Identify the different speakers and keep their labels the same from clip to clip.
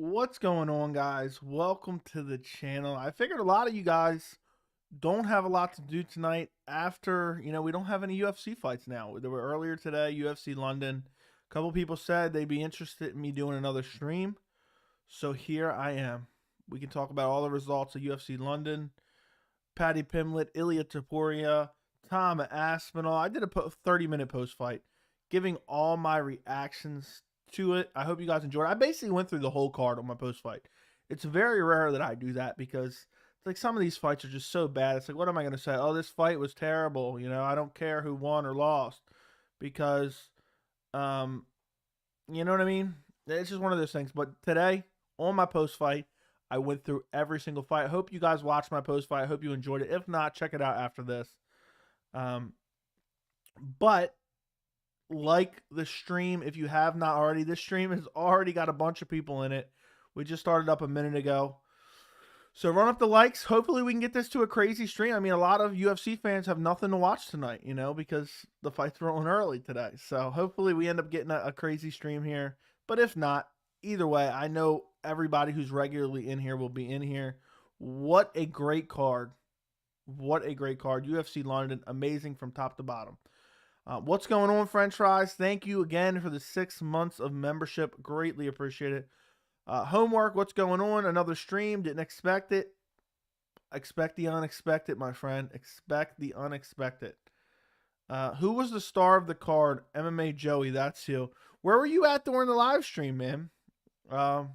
Speaker 1: What's going on, guys? Welcome to the channel. I figured a lot of you guys don't have a lot to do tonight after, we don't have any UFC fights now. There were earlier today, UFC London. A couple people said they'd be interested in me doing another stream. So here I am. We can talk about all the results of UFC London. Paddy Pimblett, Ilia Topuria, Tom Aspinall. I did a 30-minute post-fight giving all my reactions to it. I hope you guys enjoyed it. I basically went through the whole card on my post-fight. It's very rare that I do that because it's like some of these fights are just so bad. It's like, what am I going to say? Oh, this fight was terrible. I don't care who won or lost because, you know what I mean? It's just one of those things. But today, on my post-fight, I went through every single fight. I hope you guys watched my post-fight. I hope you enjoyed it. If not, check it out after this. But like the stream, if you have not already, this stream has already got a bunch of people in it. We just started up a minute ago. So run up the likes. Hopefully we can get this to a crazy stream. I mean, a lot of UFC fans have nothing to watch tonight, because the fights were on early today. So hopefully we end up getting a crazy stream here. But if not, either way, I know everybody who's regularly in here will be in here. What a great card. What a great card. UFC London, amazing from top to bottom. What's going on, French fries? Thank you again for the 6 months of membership. Greatly appreciate it. Homework, what's going on? Another stream. Didn't expect it. Expect the unexpected, my friend. Expect the unexpected. Who was the star of the card? MMA Joey, that's who. Where were you at during the live stream, man? Where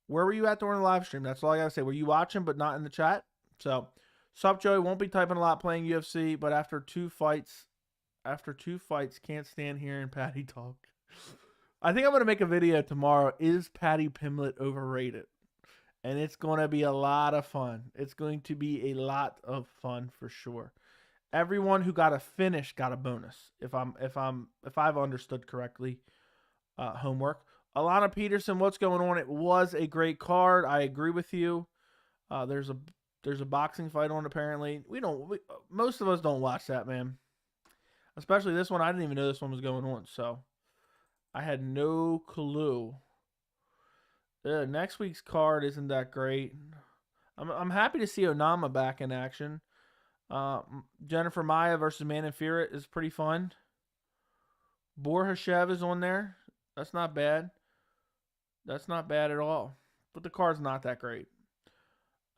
Speaker 1: were you at during the live stream? That's all I got to say. Were you watching but not in the chat? So, sup, Joey. Won't be typing a lot playing UFC, but after two fights, can't stand hearing Paddy talk. I think I'm going to make a video tomorrow. Is Paddy Pimblett overrated? And it's going to be a lot of fun. It's going to be a lot of fun for sure. Everyone who got a finish got a bonus. If I've understood correctly. Homework. Alana Peterson, what's going on? It was a great card. I agree with you. There's a boxing fight on apparently. Most of us don't watch that, man. Especially this one. I didn't even know this one was going on, so I had no clue. Next week's card isn't that great. I'm happy to see Onama back in action. Jennifer Maia versus Manafira is pretty fun. Borhashev is on there. That's not bad. That's not bad at all. But the card's not that great.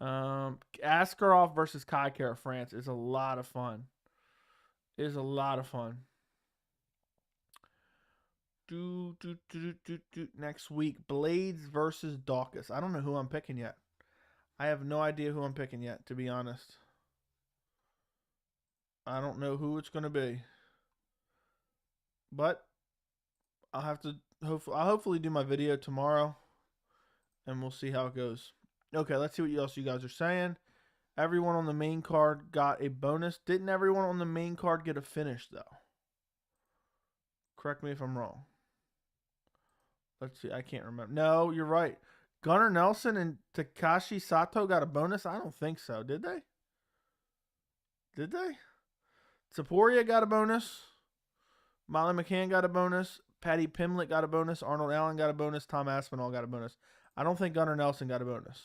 Speaker 1: Askarov versus Kai Kara France is a lot of fun. Is a lot of fun. Next week, Blades versus Dawkins. I don't know who I'm picking yet. I have no idea who I'm picking yet, to be honest. I don't know who it's going to be. But I'll have to I'll hopefully do my video tomorrow, and we'll see how it goes. Okay, let's see what else you guys are saying. Everyone on the main card got a bonus. Didn't everyone on the main card get a finish, though? Correct me if I'm wrong. Let's see. I can't remember. No, you're right. Gunnar Nelson and Takashi Sato got a bonus? I don't think so. Did they? Did they? Topuria got a bonus. McCann got a bonus. Paddy Pimblett got a bonus. Arnold Allen got a bonus. Tom Aspinall got a bonus. I don't think Gunnar Nelson got a bonus.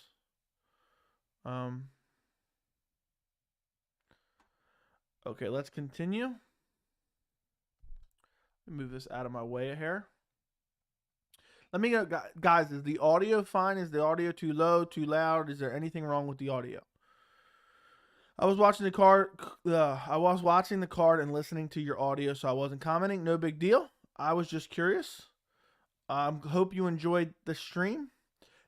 Speaker 1: Okay, let's continue. Let me move this out of my way here. Let me go, guys. Is the audio fine? Is the audio too low, too loud? Is there anything wrong with the audio? I was watching the card. And listening to your audio, so I wasn't commenting. No big deal. I was just curious. Hope you enjoyed the stream.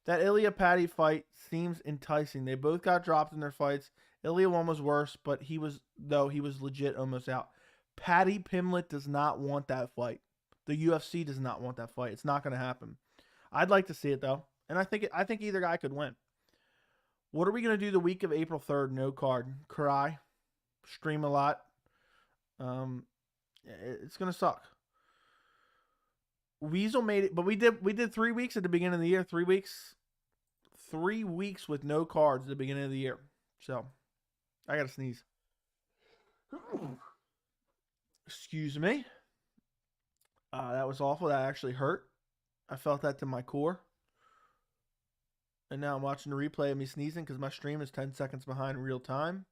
Speaker 1: That Ilia Paddy fight seems enticing. They both got dropped in their fights. Ilia one was worse, but he was legit almost out. Paddy Pimblett does not want that fight. The UFC does not want that fight. It's not going to happen. I'd like to see it though, and I think either guy could win. What are we going to do the week of April 3rd? No card. Cry. Stream a lot. It's going to suck. Weasel made it, but we did 3 weeks at the beginning of the year. 3 weeks. 3 weeks with no cards at the beginning of the year. So, I got to sneeze. Excuse me. That was awful. That actually hurt. I felt that to my core. And now I'm watching the replay of me sneezing because my stream is 10 seconds behind real time.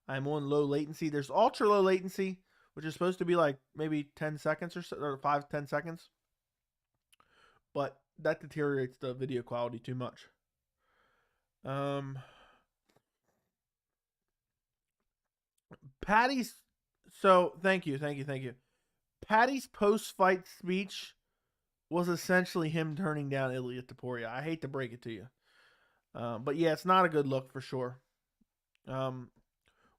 Speaker 1: I'm on low latency. There's ultra low latency, which is supposed to be like maybe 10 seconds or so, or 5-10 seconds. But that deteriorates the video quality too much. Paddy's, so thank you. Paddy's post-fight speech was essentially him turning down Ilia Topuria. I hate to break it to you. But yeah, it's not a good look for sure.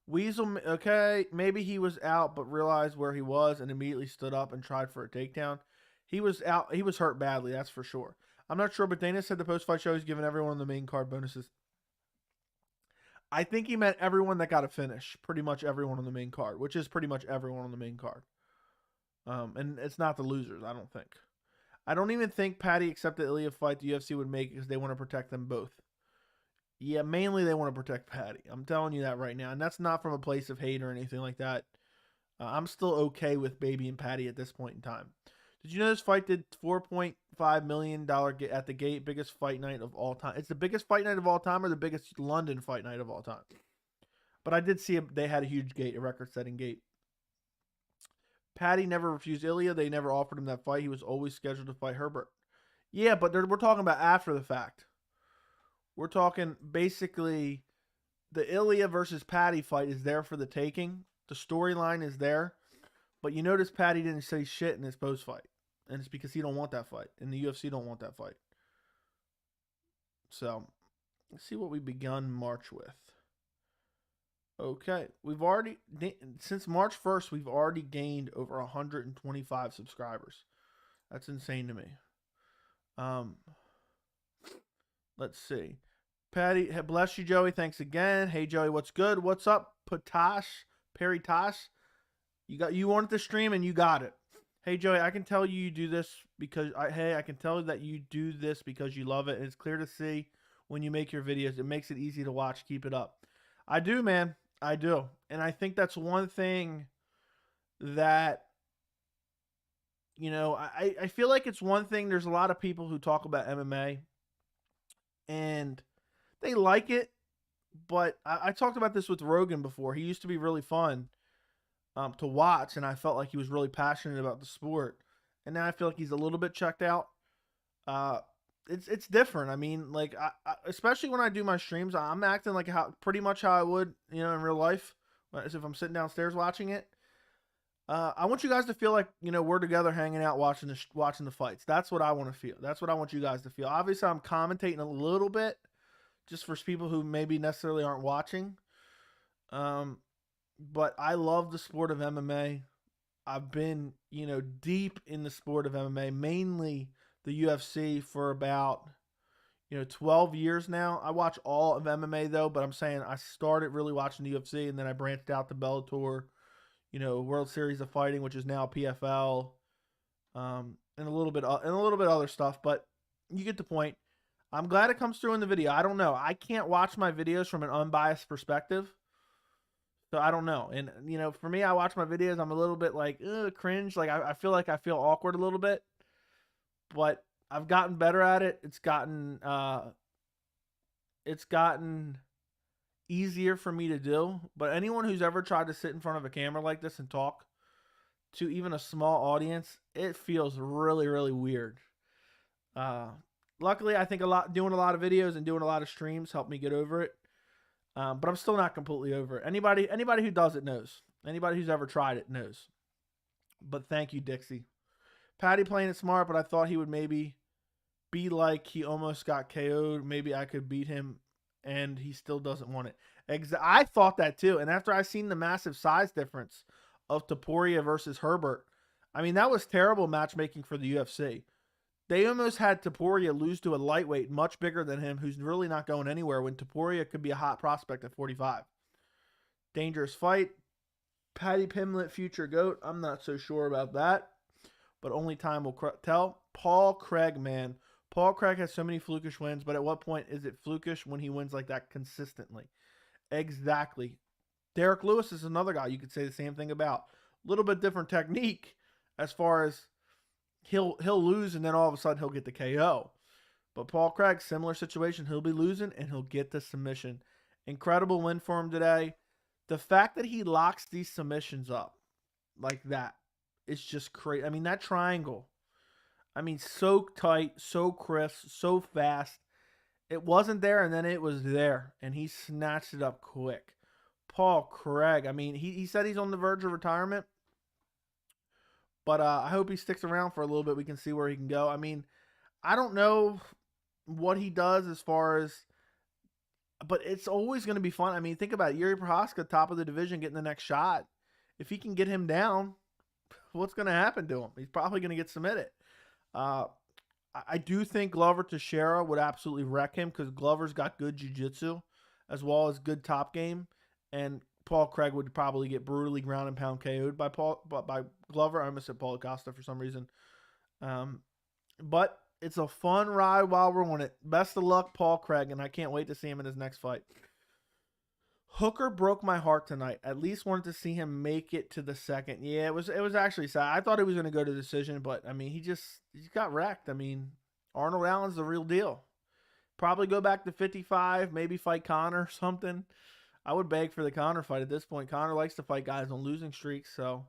Speaker 1: Weasel, okay, maybe he was out but realized where he was and immediately stood up and tried for a takedown. He was out. He was hurt badly, that's for sure. I'm not sure, but Dana said the post-fight show he's giving everyone on the main card bonuses. I think he meant everyone that got a finish. Pretty much everyone on the main card, which is pretty much everyone on the main card. And it's not the losers, I don't think. I don't even think Paddy accepted Ilia fight the UFC would make because they want to protect them both. Yeah, mainly they want to protect Paddy. I'm telling you that right now. And that's not from a place of hate or anything like that. I'm still okay with Baby and Paddy at this point in time. Did you know this fight did $4.5 million at the gate? Biggest fight night of all time. It's the biggest fight night of all time or the biggest London fight night of all time. But I did see they had a huge gate, a record-setting gate. Paddy never refused Ilia. They never offered him that fight. He was always scheduled to fight Herbert. Yeah, but we're talking about after the fact. We're talking basically the Ilia versus Paddy fight is there for the taking. The storyline is there. But you notice Paddy didn't say shit in his post-fight. And it's because he don't want that fight. And the UFC don't want that fight. So, let's see what we begun March with. Okay. We've already, since March 1st, we've already gained over 125 subscribers. That's insane to me. Let's see. Paddy, bless you, Joey. Thanks again. Hey, Joey, what's good? What's up, Patosh? Perry Tosh? You wanted to stream and you got it. Hey, Joey, I can tell you do this because I can tell that you do this because you love it. And it's clear to see when you make your videos. It makes it easy to watch. Keep it up. I do, man. I do. And I think that's one thing that, you know, I feel like it's one thing. There's a lot of people who talk about MMA and they like it. But I talked about this with Rogan before. He used to be really fun to watch, and I felt like he was really passionate about the sport. And now I feel like he's a little bit checked out. It's different. I mean, like, especially when I do my streams, I'm acting like pretty much how I would, you know, in real life, as if I'm sitting downstairs watching it. I want you guys to feel like, you know, we're together hanging out watching the fights. That's what I want to feel. That's what I want you guys to feel. Obviously, I'm commentating a little bit, just for people who maybe necessarily aren't watching. But I love the sport of MMA. I've been, you know, deep in the sport of MMA, mainly the UFC for about, you know, 12 years now. I watch all of MMA though, but I'm saying I started really watching the UFC and then I branched out to Bellator, you know, World Series of Fighting, which is now PFL, and a little bit other stuff, but you get the point. I'm glad it comes through in the video. I don't know. I can't watch my videos from an unbiased perspective. So I don't know. And, you know, for me, I watch my videos. I'm a little bit like, cringe. Like, I feel awkward a little bit. But I've gotten better at it. It's gotten easier for me to do. But anyone who's ever tried to sit in front of a camera like this and talk to even a small audience, it feels really, really weird. Luckily, I think doing a lot of videos and doing a lot of streams helped me get over it. But I'm still not completely over it. Anybody who does it knows. Anybody who's ever tried it knows. But thank you, Dixie. Paddy playing it smart, but I thought he would maybe be like he almost got KO'd. Maybe I could beat him, and he still doesn't want it. I thought that too. And after I seen the massive size difference of Topuria versus Herbert, I mean, that was terrible matchmaking for the UFC. They almost had Topuria lose to a lightweight much bigger than him who's really not going anywhere when Topuria could be a hot prospect at 45. Dangerous fight. Paddy Pimblett, future GOAT. I'm not so sure about that, but only time will tell. Paul Craig, man. Paul Craig has so many flukish wins, but at what point is it flukish when he wins like that consistently? Exactly. Derek Lewis is another guy you could say the same thing about. A little bit different technique as far as he'll lose and then all of a sudden he'll get the KO. But Paul Craig, similar situation. He'll be losing and he'll get the submission. Incredible win for him today. The fact that he locks these submissions up like that is just crazy. I mean, that triangle. I mean, so tight, so crisp, so fast. It wasn't there, and then it was there, and he snatched it up quick. Paul Craig, I mean, he said he's on the verge of retirement, but I hope he sticks around for a little bit. We can see where he can go. I mean, I don't know what he does as far as, but it's always going to be fun. I mean, think about it. Yuri Prohaska, top of the division, getting the next shot. If he can get him down, what's going to happen to him? He's probably going to get submitted. I do think Glover Teixeira would absolutely wreck him because Glover's got good jiu-jitsu as well as good top game. And Paul Craig would probably get brutally ground and pound KO'd by Glover. I almost said Paulo Costa for some reason. But it's a fun ride while we're on it. Best of luck, Paul Craig, and I can't wait to see him in his next fight. Hooker broke my heart tonight. At least wanted to see him make it to the second. Yeah, it was actually sad. I thought he was going to go to decision, but I mean, he got wrecked. I mean, Arnold Allen's the real deal. Probably go back to 55, maybe fight Connor or something. I would beg for the Connor fight at this point. Connor likes to fight guys on losing streaks, so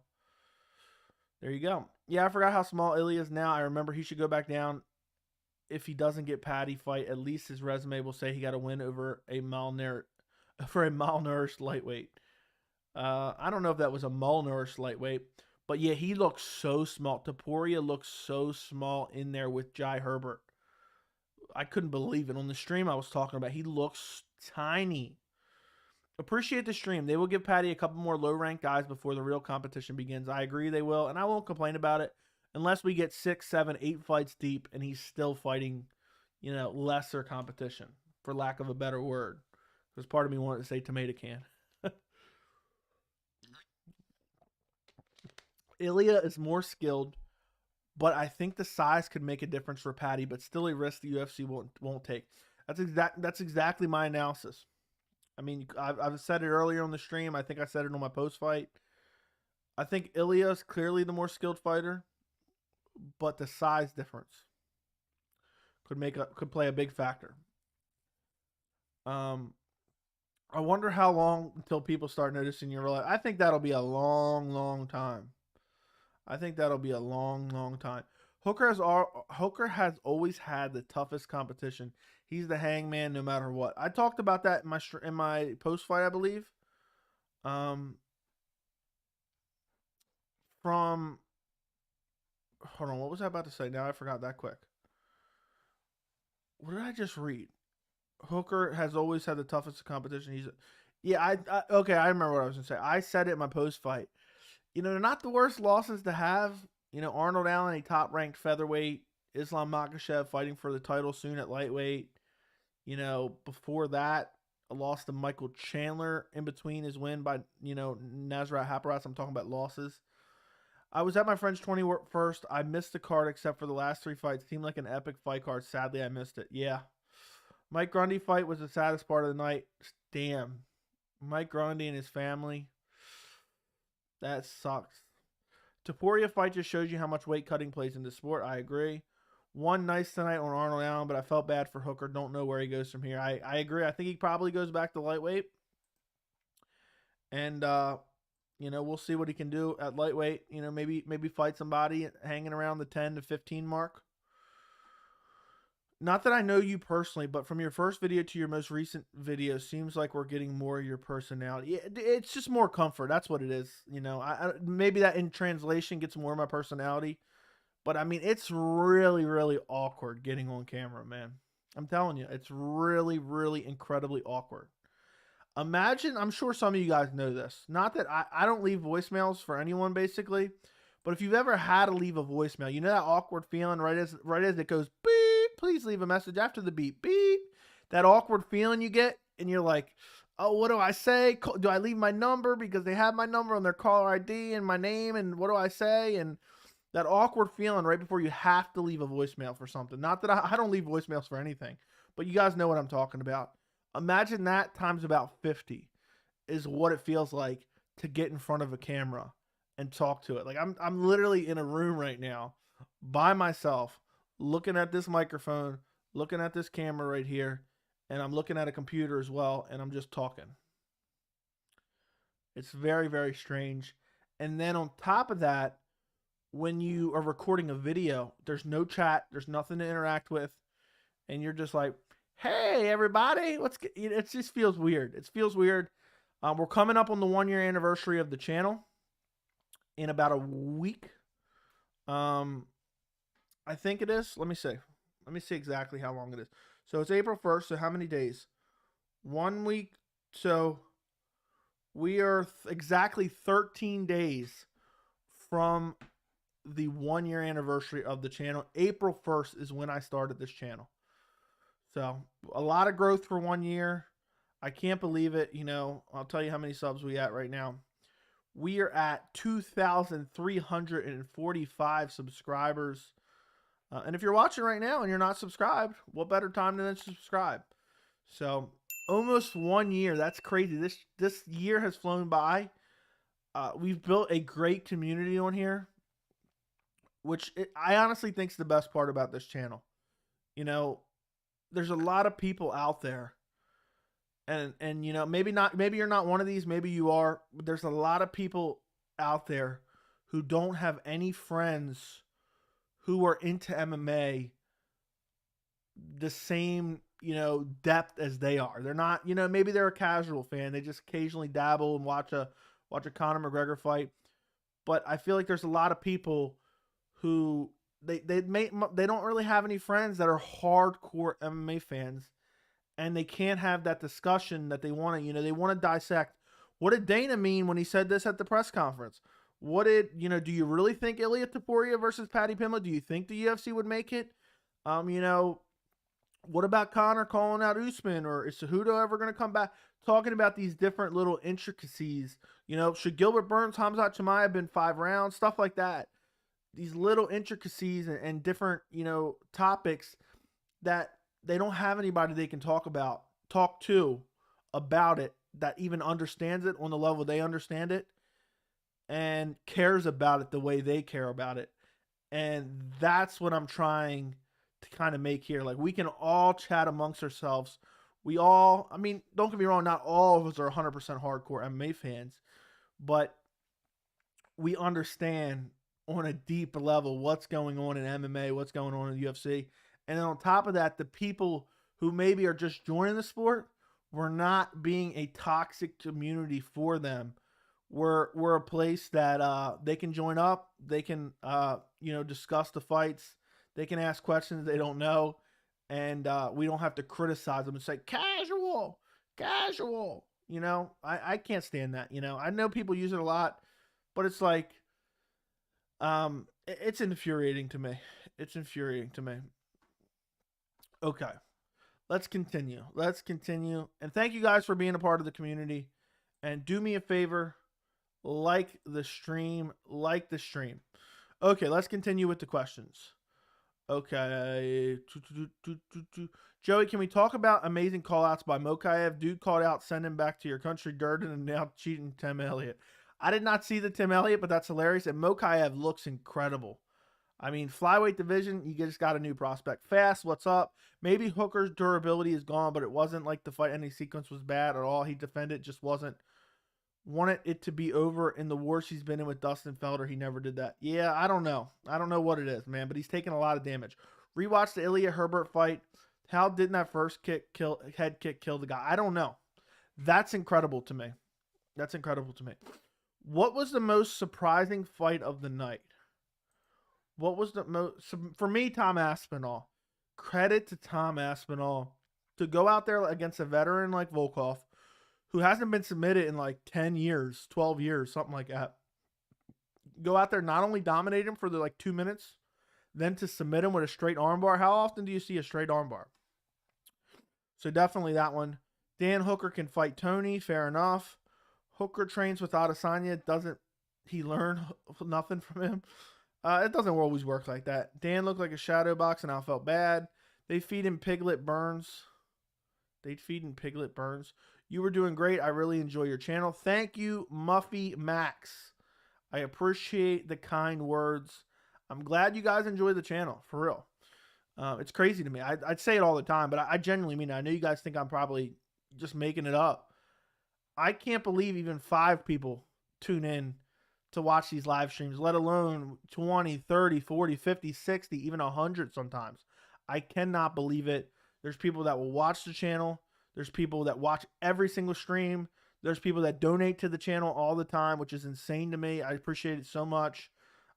Speaker 1: there you go. Yeah, I forgot how small Ilia is now. I remember he should go back down. If he doesn't get Paddy fight, at least his resume will say he got a win over a malnourished lightweight. I don't know if that was a malnourished lightweight, but yeah, he looks so small. Topuria looks so small in there with Jai Herbert. I couldn't believe it. On the stream I was talking about, he looks tiny. Appreciate the stream. They will give Paddy a couple more low-ranked guys before the real competition begins. I agree they will, and I won't complain about it unless we get 6, 7, 8 fights deep and he's still fighting, lesser competition, for lack of a better word. Because part of me wanted to say tomato can. Ilia is more skilled, but I think the size could make a difference for Paddy, but still a risk the UFC won't take. That's exactly my analysis. I mean, I've said it earlier on the stream. I think I said it on my post-fight. I think Ilia is clearly the more skilled fighter, but the size difference could play a big factor. I wonder how long until people start noticing your real life. I think that'll be a long, long time. Hooker has always had the toughest competition. He's the hangman no matter what. I talked about that in my post fight, I believe. Hold on, what was I about to say? Now I forgot that quick. What did I just read? Hooker has always had the toughest competition. Okay, I remember what I was going to say. I said it in my post-fight. They're not the worst losses to have. Arnold Allen, a top-ranked featherweight. Islam Makhachev fighting for the title soon at lightweight. Before that, a loss to Michael Chandler in between his win by, Nasrat Haqparast. I'm talking about losses. I was at my friend's 21st. I missed the card except for the last 3 fights. Seemed like an epic fight card. Sadly, I missed it. Yeah. Mike Grundy fight was the saddest part of the night. Damn. Mike Grundy and his family. That sucks. Topuria fight just shows you how much weight cutting plays in the sport. I agree. One nice tonight on Arnold Allen, but I felt bad for Hooker. Don't know where he goes from here. I agree. I think he probably goes back to lightweight. And, we'll see what he can do at lightweight. Maybe fight somebody hanging around the 10 to 15 mark. Not that I know you personally, but from your first video to your most recent video, seems like we're getting more of your personality. It's just more comfort. That's what it is. Maybe that in translation gets more of my personality. But, I mean, it's really, really awkward getting on camera, man. I'm telling you, it's really, really incredibly awkward. Imagine, I'm sure some of you guys know this. Not that I don't leave voicemails for anyone, basically. But if you've ever had to leave a voicemail, you know that awkward feeling right as it goes, beep, please leave a message after the beep, beep. That awkward feeling you get, and you're like, oh, what do I say? Do I leave my number because they have my number on their caller ID and my name, and what do I say? And that awkward feeling right before you have to leave a voicemail for something. Not that I don't leave voicemails for anything, but you guys know what I'm talking about. Imagine that times about 50 is what it feels like to get in front of a camera and talk to it. Like I'm literally in a room right now by myself, looking at this microphone, looking at this camera right here, and I'm looking at a computer as well, and I'm just talking. It's very, very strange. And then on top of that, when you are recording a video, there's no chat, there's nothing to interact with, and you're just like, hey, everybody, it just feels weird. It feels weird. We're coming up on the 1 year anniversary of the channel in about a week. I think it is. Let me see. Let me see exactly how long it is. So it's April 1st. So how many days? 1 week. So we are exactly 13 days from the 1 year anniversary of the channel. April 1st is when I started this channel. So a lot of growth for 1 year. I can't believe it. You know, I'll tell you how many subs we at right now. We are at 2,345 subscribers. And if you're watching right now and you're not subscribed, what better time than to subscribe? So almost 1 year. That's crazy. This year has flown by. We've built a great community on here, which I honestly think is the best part about this channel. You know, there's a lot of people out there, and you know, maybe you're not one of these, maybe you are, but there's a lot of people out there who don't have any friends who are into MMA the same, you know, depth as they are. They're not, you know, maybe they're a casual fan. They just occasionally dabble and watch a Conor McGregor fight. But I feel like there's a lot of people who they don't really have any friends that are hardcore MMA fans, and they can't have that discussion that they want to, you know, they want to dissect. What did Dana mean when he said this at the press conference? What did, you know, do you really think Ilia Topuria versus Paddy Pimblett? Do you think the UFC would make it? You know, what about Conor calling out Usman, or is Cejudo ever going to come back? Talking about these different little intricacies. You know, should Gilbert Burns, Khamzat Chimaev have been 5 rounds? Stuff like that. These little intricacies and different, you know, topics that they don't have anybody they can talk to about it that even understands it on the level they understand it and cares about it the way they care about it. And that's what I'm trying to kind of make here. Like, we can all chat amongst ourselves. We all, I mean, don't get me wrong, not all of us are 100% hardcore MMA fans, but we understand on a deep level what's going on in MMA, what's going on in the UFC. And then on top of that, the people who maybe are just joining the sport, we're not being a toxic community for them. We're a place that they can join up, they can you know, discuss the fights, they can ask questions they don't know, and we don't have to criticize them and say casual. You know, I can't stand that. You know, I know people use it a lot, but it's like, it's infuriating to me. It's infuriating to me. Okay, let's continue. And thank you guys for being a part of the community. And do me a favor, like the stream. Okay, let's continue with the questions. Okay. Joey, can we talk about amazing callouts by Mokaev? Dude called out, send him back to your country, Durden, and now cheating Tim Elliott. I did not see the Tim Elliott, but that's hilarious. And Mokaev looks incredible. I mean, flyweight division, you just got a new prospect. Fast, what's up? Maybe Hooker's durability is gone, but it wasn't like the fight ending sequence was bad at all. He defended, just wanted it to be over. In the wars he's been in with Dustin Felder, he never did that. Yeah, I don't know. I don't know what it is, man, but he's taking a lot of damage. Rewatch the Ilia Herbert fight. How didn't that first head kick kill the guy? I don't know. That's incredible to me. What was the most surprising fight of the night? What was the most, for me, Tom Aspinall. Credit to Tom Aspinall to go out there against a veteran like Volkov, who hasn't been submitted in like 10 years, 12 years, something like that. Go out there, not only dominate him for the like 2 minutes, then to submit him with a straight armbar. How often do you see a straight armbar? So definitely that one. Dan Hooker can fight Tony. Fair enough. Hooker trains with Adesanya. Doesn't he learn nothing from him? It doesn't always work like that. Dan looked like a shadow box, and I felt bad. They feed him Piglet Burns. You were doing great. I really enjoy your channel. Thank you, Muffy Max. I appreciate the kind words. I'm glad you guys enjoy the channel, for real. It's crazy to me. I'd say it all the time, but I genuinely mean it. I know you guys think I'm probably just making it up. I can't believe even 5 people tune in to watch these live streams, let alone 20, 30, 40, 50, 60, even 100 sometimes. I cannot believe it. There's people that will watch the channel. There's people that watch every single stream. There's people that donate to the channel all the time, which is insane to me. I appreciate it so much.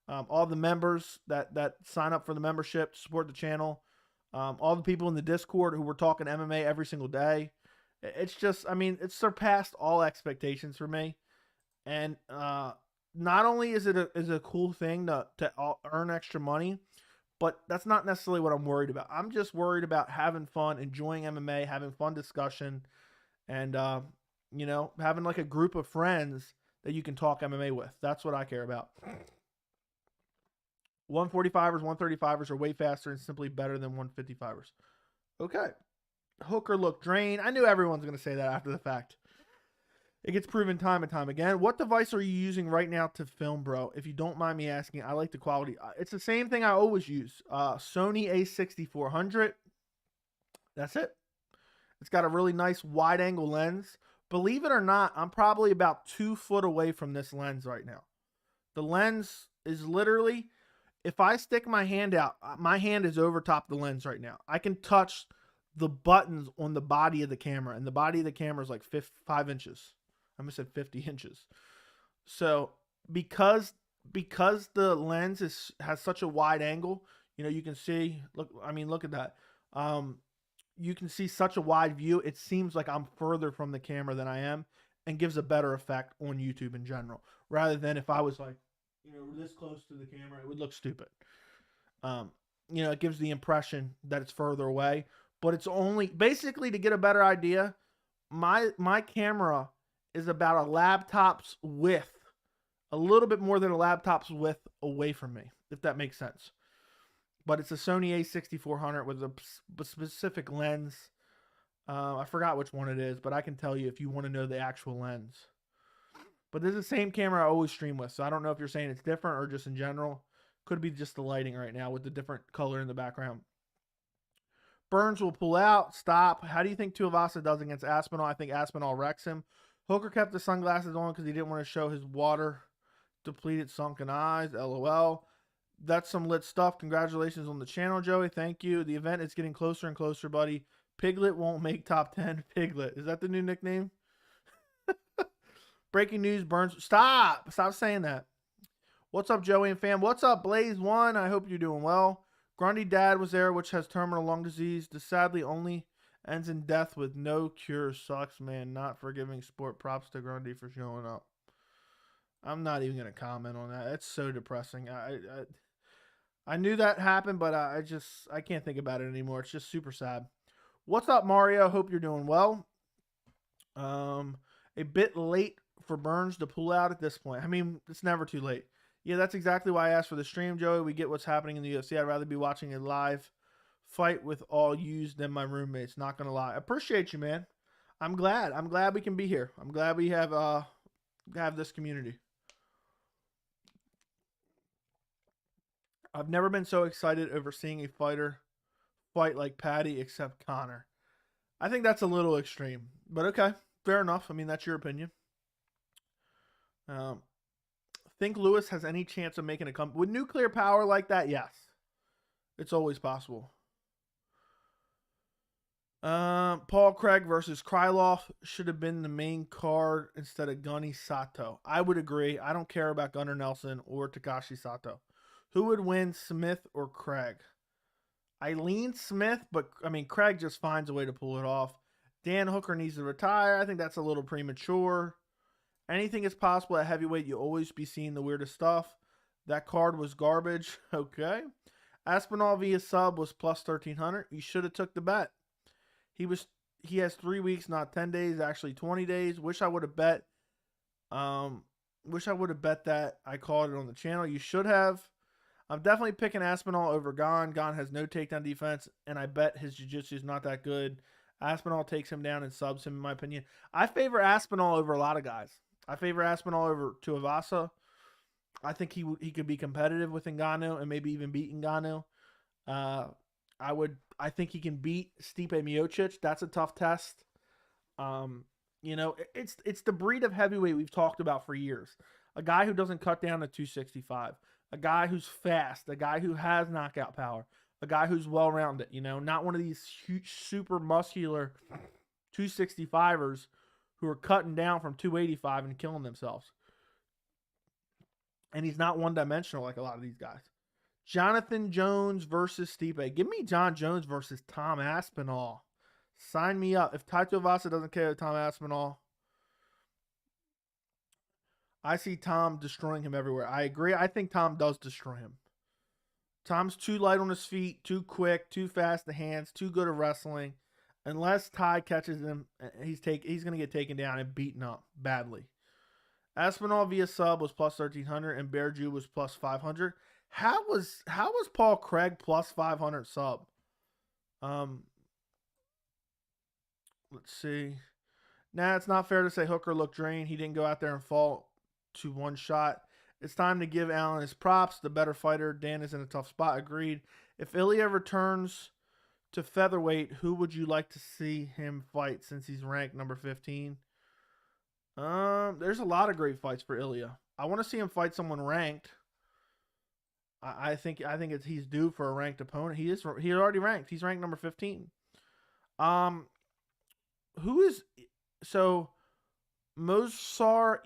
Speaker 1: All the members that sign up for the membership to support the channel. All the people in the Discord who were talking MMA every single day. It's just, I mean, it's surpassed all expectations for me. And not only is it a cool thing to earn extra money, but that's not necessarily what I'm worried about. I'm just worried about having fun, enjoying MMA, having fun discussion, and having like a group of friends that you can talk MMA with. That's what I care about. 145ers, 135ers are way faster and simply better than 155ers. Okay. Hooker looked drained. I knew everyone's going to say that after the fact. It gets proven time and time again. What device are you using right now to film, bro? If you don't mind me asking, I like the quality. It's the same thing I always use. Sony a6400. That's it. It's got a really nice wide angle lens. Believe it or not, I'm probably about 2 foot away from this lens right now. The lens is literally, if I stick my hand out, my hand is over top the lens right now. I can touch the buttons on the body of the camera, and the body of the camera is like 5 inches. I almost said 50 inches. So because the lens has such a wide angle, you can see, look at that. You can see such a wide view. It seems like I'm further from the camera than I am, and gives a better effect on YouTube in general, rather than if I was like, this close to the camera, it would look stupid. It gives the impression that it's further away, but it's only basically, to get a better idea, my camera is about a laptop's width, a little bit more than a laptop's width away from me, if that makes sense. But it's a Sony a6400 with a specific lens. I forgot which one it is, but I can tell you if you want to know the actual lens. But this is the same camera I always stream with, so I don't know if you're saying it's different or just in general. Could be just the lighting right now with the different color in the background. Burns will pull out. Stop. How do you think Tuivasa does against Aspinall? I think Aspinall wrecks him. Hooker kept the sunglasses on because he didn't want to show his water-depleted sunken eyes. LOL. That's some lit stuff. Congratulations on the channel, Joey. Thank you. The event is getting closer and closer, buddy. Piglet won't make top 10. Piglet. Is that the new nickname? Breaking news, Burns. Stop saying that. What's up, Joey and fam? What's up, Blaze1? I hope you're doing well. Grundy dad was there, which has terminal lung disease. This sadly only ends in death with no cure. Sucks, man. Not forgiving sport. Props to Grundy for showing up. I'm not even going to comment on that. It's so depressing. I knew that happened, but I can't think about it anymore. It's just super sad. What's up, Mario? Hope you're doing well. A bit late for Burns to pull out at this point. I mean, it's never too late. Yeah, that's exactly why I asked for the stream, Joey. We get what's happening in the UFC. I'd rather be watching a live fight with all yous than my roommates. Not going to lie. I appreciate you, man. I'm glad. I'm glad we can be here. I'm glad we have this community. I've never been so excited over seeing a fighter fight like Paddy except Connor. I think that's a little extreme, but okay. Fair enough. I mean, that's your opinion. Think Lewis has any chance of making a comeback with nuclear power like that? Yes, it's always possible. Paul Craig versus Krylov should have been the main card instead of Gunny Sato. I would agree. I don't care about Gunnar Nelson or Takashi Sato. Who would win, Smith or Craig? I lean Smith, but I mean, Craig just finds a way to pull it off. Dan Hooker needs to retire. I think that's a little premature. Anything is possible at heavyweight. You always be seeing the weirdest stuff. That card was garbage. Okay. Aspinall via sub was plus 1,300. You should have took the bet. He has 3 weeks, not 10 days, actually 20 days. Wish I would have bet. Wish I would have bet that. I called it on the channel. You should have. I'm definitely picking Aspinall over Gon. Gon has no takedown defense, and I bet his jiu-jitsu is not that good. Aspinall takes him down and subs him, in my opinion. I favor Aspinall over a lot of guys. I favor Aspinall over Tuivasa. I think he could be competitive with Ngannou and maybe even beat Ngannou. I think he can beat Stipe Miocic. That's a tough test. It's the breed of heavyweight we've talked about for years. A guy who doesn't cut down to 265, a guy who's fast, a guy who has knockout power, a guy who's well-rounded, not one of these huge, super muscular 265ers who are cutting down from 285 and killing themselves. And he's not one-dimensional like a lot of these guys. Jonathan Jones versus Stipe. Give me Jon Jones versus Tom Aspinall. Sign me up. If Taito Vasa doesn't care Tom Aspinall, I see Tom destroying him everywhere. I agree. I think Tom does destroy him. Tom's too light on his feet, too quick, too fast to hands, too good at wrestling. Unless Ty catches him, he's going to get taken down and beaten up badly. Aspinall via sub was plus 1,300 and Bearju was plus 500. How was Paul Craig plus 500 sub? Let's see. Nah, it's not fair to say Hooker looked drained. He didn't go out there and fall to one shot. It's time to give Allen his props. The better fighter. Dan is in a tough spot. Agreed. If Ilia returns to featherweight, who would you like to see him fight since he's ranked number 15? There's a lot of great fights for Ilia. I want to see him fight someone ranked. I think he's due for a ranked opponent. He already ranked. He's ranked number 15. Movsar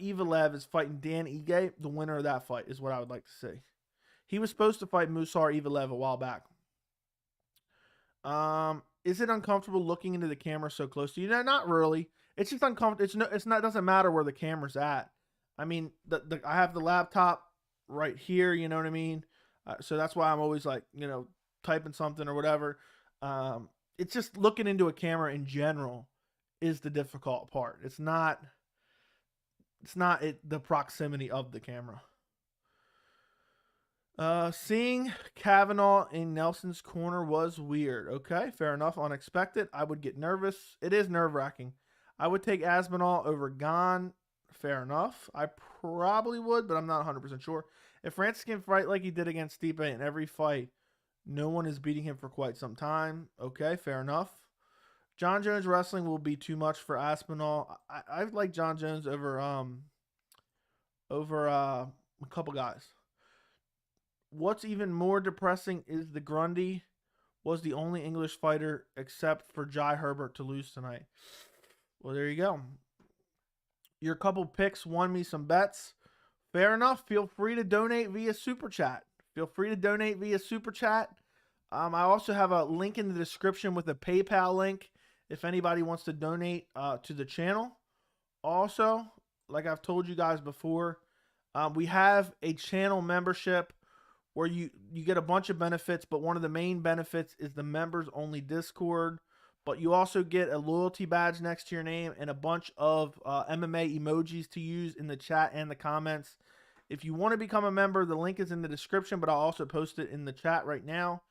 Speaker 1: Evelev is fighting Dan Ige. The winner of that fight is what I would like to see. He was supposed to fight Movsar Evelev a while back. Is it uncomfortable looking into the camera so close to you? No, not really. It's just uncomfortable. It doesn't matter where the camera's at. I mean, I have the laptop right here. You know what I mean? So that's why I'm always like, typing something or whatever. It's just looking into a camera in general is the difficult part. It's not the proximity of the camera. Seeing Kavanaugh in Nelson's corner was weird. Okay, fair enough. Unexpected. I would get nervous. It is nerve-wracking. I would take Aspinall over Gon. Fair enough. I probably would, but I'm not 100% sure. If Francis can fight like he did against Stipe in every fight, no one is beating him for quite some time. Okay, fair enough. Jon Jones wrestling will be too much for Aspinall. I like Jon Jones over a couple guys. What's even more depressing is the Grundy was the only English fighter except for Jai Herbert to lose tonight. Well, there you go. Your couple picks won me some bets. Fair enough. Feel free to donate via Super Chat. I also have a link in the description with a PayPal link if anybody wants to donate to the channel. Also, like I've told you guys before, we have a channel membership where you get a bunch of benefits, but one of the main benefits is the members only Discord. But you also get a loyalty badge next to your name and a bunch of MMA emojis to use in the chat and the comments. If you want to become a member, the link is in the description, but I'll also post it in the chat right now.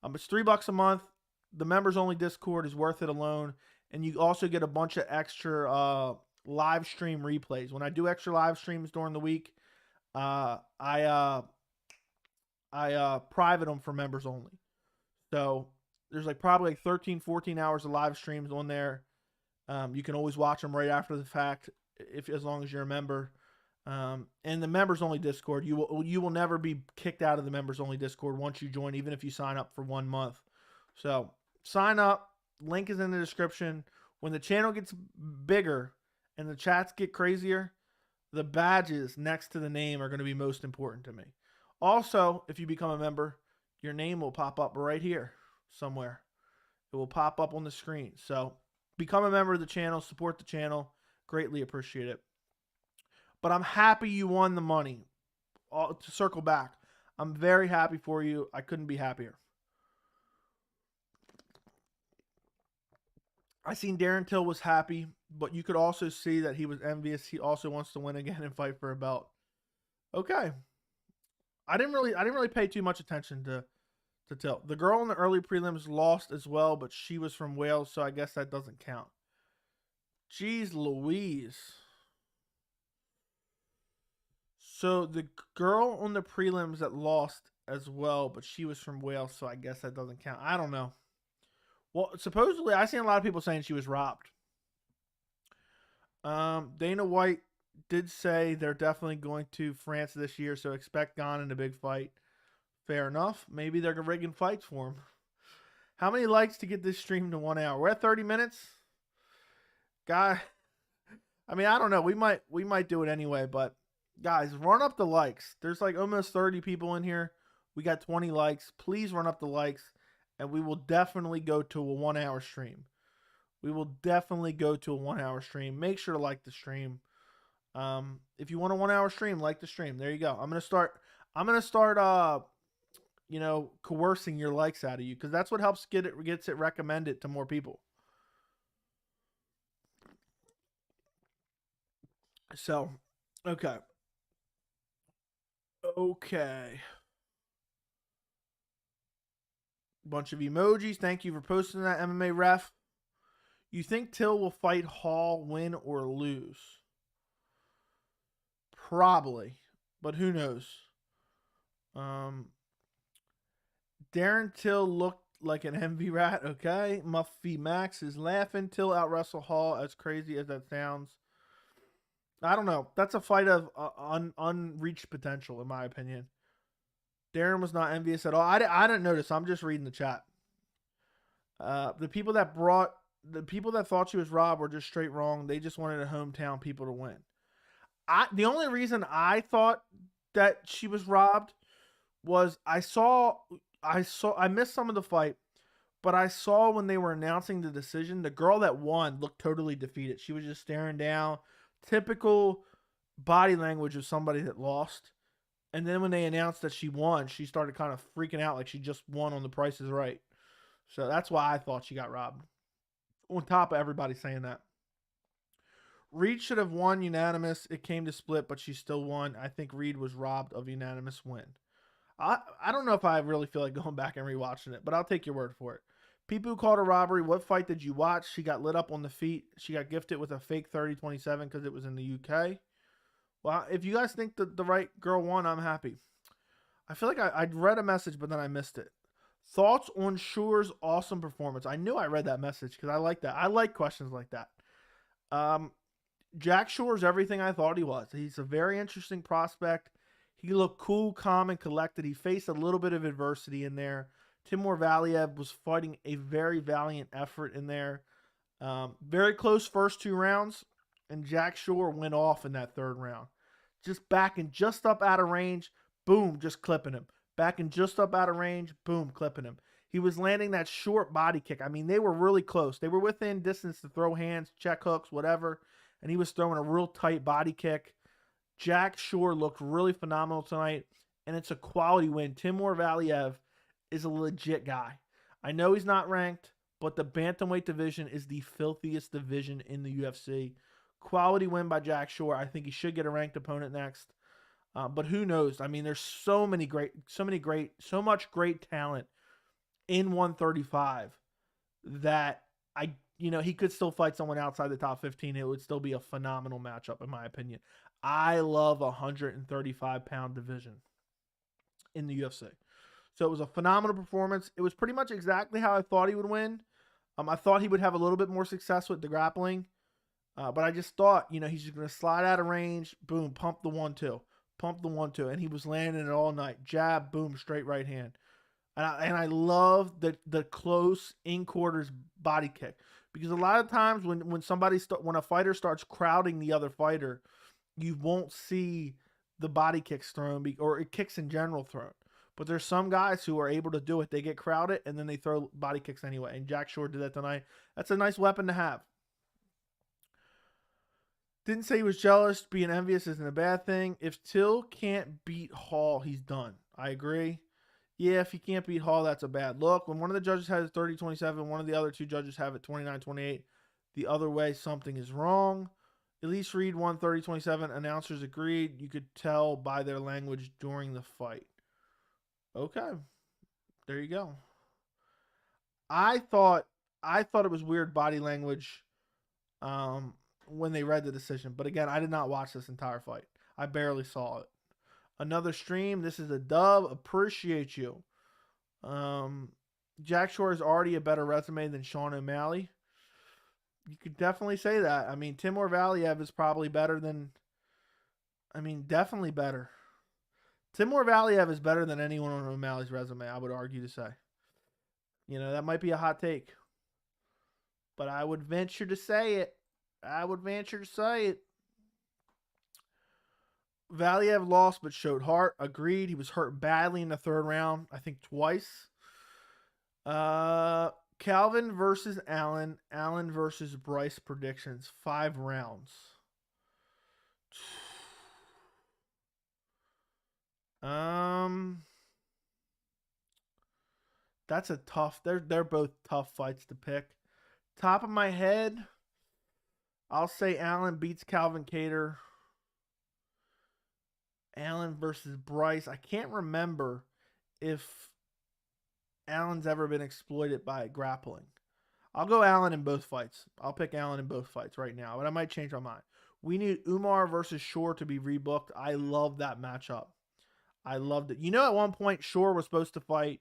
Speaker 1: It's $3 a month. The members only Discord is worth it alone. And you also get a bunch of extra live stream replays. When I do extra live streams during the week, I private them for members only. So there's probably 13, 14 hours of live streams on there. You can always watch them right after the fact, as long as you're a member. And the members only Discord, you will never be kicked out of the members only Discord once you join, even if you sign up for 1 month. So sign up. Link is in the description. When the channel gets bigger and the chats get crazier, the badges next to the name are going to be most important to me. Also, if you become a member, your name will pop up right here somewhere. It will pop up on the screen. So become a member of the channel, support the channel. Greatly appreciate it. But I'm happy you won the money. To circle back, I'm very happy for you. I couldn't be happier. I seen Darren Till was happy, but you could also see that he was envious. He also wants to win again and fight for a belt. Okay. I didn't really pay too much attention to Till. The girl in the early prelims lost as well, but she was from Wales, so I guess that doesn't count. Jeez Louise. So the girl on the prelims that lost as well, but she was from Wales, so I guess that doesn't count. I don't know. Well, supposedly, I seen a lot of people saying she was robbed. Dana White did say they're definitely going to France this year, so expect Gon in a big fight. Fair enough. Maybe they're rigging fights for him. How many likes to get this stream to 1 hour? We're at 30 minutes. Guy, I mean, I don't know. We might do it anyway, but guys, run up the likes. There's like almost 30 people in here. We got 20 likes. Please run up the likes, and we will definitely go to a 1 hour stream. We will definitely go to a 1 hour stream. Make sure to like the stream. If you want a 1 hour stream, like the stream. There you go. I'm gonna start coercing your likes out of you, because that's what helps gets it recommended to more people. So, okay. Bunch of emojis. Thank you for posting that, MMA ref. You think Till will fight Hall, win or lose? Probably, but who knows? Darren Till looked like an envy rat. Okay, Muffy Max is laughing. Till out wrestle Hall, as crazy as that sounds. I don't know. That's a fight of unreached potential, in my opinion. Darren was not envious at all. I didn't notice. I'm just reading the chat. The people that thought she was robbed were just straight wrong. They just wanted the hometown people to win. The only reason I thought that she was robbed was I missed some of the fight, but I saw when they were announcing the decision, the girl that won looked totally defeated. She was just staring down. Typical body language of somebody that lost. And then when they announced that she won, she started kind of freaking out like she just won on The Price is Right. So that's why I thought she got robbed. On top of everybody saying that. Reed should have won unanimous. It came to split, but she still won. I think Reed was robbed of unanimous win. I don't know if I really feel like going back and rewatching it, but I'll take your word for it. People who called a robbery, what fight did you watch? She got lit up on the feet. She got gifted with a fake 30-27 because it was in the UK. Well, if you guys think that the right girl won, I'm happy. I feel like I'd read a message, but then I missed it. Thoughts on Shure's awesome performance? I knew I read that message because I like that. I like questions like that. Jack Shure's everything I thought he was. He's a very interesting prospect. He looked cool, calm, and collected. He faced a little bit of adversity in there. Timur Valiev was fighting a very valiant effort in there. Very close first 2 rounds, and Jack Shure went off in that 3rd round. Just backing just up out of range, boom, just clipping him. Backing just up out of range, boom, clipping him. He was landing that short body kick. I mean, they were really close. They were within distance to throw hands, check hooks, whatever, and he was throwing a real tight body kick. Jack Shure looked really phenomenal tonight, and it's a quality win. Timur Valiev is a legit guy. I know he's not ranked, but the bantamweight division is the filthiest division in the UFC. Quality win by Jack Shure. I think he should get a ranked opponent next. But who knows? I mean, there's so much great talent in 135 that he could still fight someone outside the top 15. It would still be a phenomenal matchup, in my opinion. I love a 135-pound division in the UFC. So it was a phenomenal performance. It was pretty much exactly how I thought he would win. I thought he would have a little bit more success with the grappling. But I just thought, he's just going to slide out of range, boom, pump the 1-2. Pump the 1-2. And he was landing it all night. Jab, boom, straight right hand. And I love the close in-quarters body kick. Because a lot of times when a fighter starts crowding the other fighter, you won't see the body kicks thrown, or kicks in general thrown. But there's some guys who are able to do it. They get crowded, and then they throw body kicks anyway. And Jack Shure did that tonight. That's a nice weapon to have. Didn't say he was jealous. Being envious isn't a bad thing. If Till can't beat Hall, he's done. I agree. Yeah, if he can't beat Hall, that's a bad look. When one of the judges has 30-27, one of the other 2 judges have it 29-28. The other way, something is wrong. Elise Reed won 30-27. Announcers agreed. You could tell by their language during the fight. Okay. There you go. I thought it was weird body language when they read the decision. But again, I did not watch this entire fight. I barely saw it. Another stream. This is a dub. Appreciate you. Jack Shore is already a better resume than Sean O'Malley. You could definitely say that. I mean, Timur Valiev is probably better than. I mean, definitely better. Timur Valiev is better than anyone on O'Malley's resume, I would argue to say. You know, that might be a hot take. But I would venture to say it. Valiev lost but showed heart. Agreed. He was hurt badly in the third round, I think twice. Calvin versus Allen. Allen versus Bryce predictions. 5 rounds. That's a tough. They're both tough fights to pick. Top of my head, I'll say Allen beats Calvin Kattar. Allen versus Bryce. I can't remember if Allen's ever been exploited by grappling. I'll go Allen in both fights. I'll pick Allen in both fights right now, but I might change my mind. We need Umar versus Shore to be rebooked. I love that matchup. I loved it. You know, at one point, Shore was supposed to fight